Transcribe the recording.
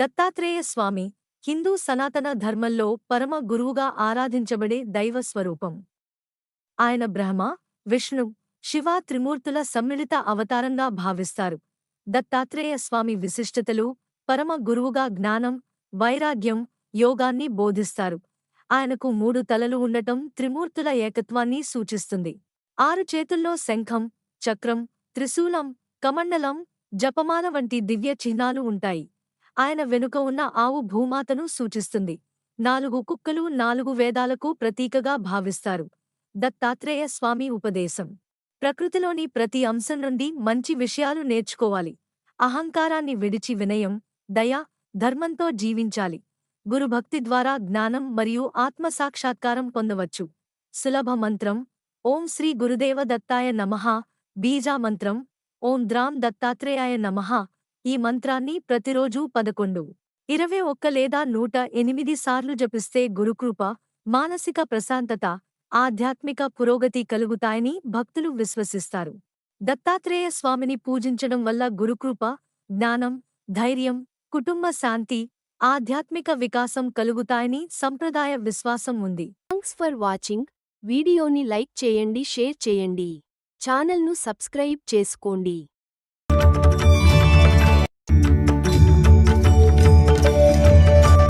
దత్తాత్రేయ స్వామి హిందూ సనాతన ధర్మంలో పరమ గురువుగా ఆరాధించబడే దైవ స్వరూపం. ఆయన బ్రహ్మ, విష్ణు, శివ త్రిమూర్తుల సమ్మిళిత అవతారంగా భావిస్తారు. దత్తాత్రేయ స్వామి విశిష్టతలు: పరమ గురువుగా జ్ఞానం, వైరాగ్యం, యోగాన్ని బోధిస్తారు. ఆయనకు 3 తలలు ఉండటం త్రిమూర్తుల ఏకత్వాన్ని సూచిస్తుంది. 6 చేతుల్లో శంఖం, చక్రం, త్రిశూలం, కమండలం, జపమాల వంటి దివ్య చిహ్నాలు ఉంటాయి. ఆయన వెనుక ఉన్న ఆవు భూమాతను సూచిస్తుంది. 4 కుక్కలు 4 వేదాలకు ప్రతీకగా భావిస్తారు. దత్తాత్రేయ స్వామి ఉపదేశం: ప్రకృతిలోని ప్రతి అంశం నుండి మంచి విషయాలు నేర్చుకోవాలి. అహంకారాన్ని విడిచి వినయం, దయ, ధర్మంతో జీవించాలి. గురుభక్తి ద్వారా జ్ఞానం మరియు ఆత్మసాక్షాత్కారం పొందవచ్చు. సులభ మంత్రం: ఓం శ్రీ గురుదేవ దత్తాయ నమః. బీజామంత్రం: ఓం ద్రాం దత్తాత్రేయాయ నమః. ఈ మంత్రాన్ని ప్రతిరోజూ 11, 21 లేదా 108 సార్లు జపిస్తే గురుకృప, మానసిక ప్రశాంతత, ఆధ్యాత్మిక పురోగతి కలుగుతాయని భక్తులు విశ్వసిస్తారు. దత్తాత్రేయ స్వామిని పూజించడం వల్ల గురుకృప, జ్ఞానం, ధైర్యం, కుటుంబ శాంతి, ఆధ్యాత్మిక వికాసం కలుగుతాయని సంప్రదాయ విశ్వాసం ఉంది. Thanks for watching. వీడియోని లైక్ చేయండి, షేర్ చేయండి. ఛానల్ను సబ్స్క్రైబ్ చేసుకోండి.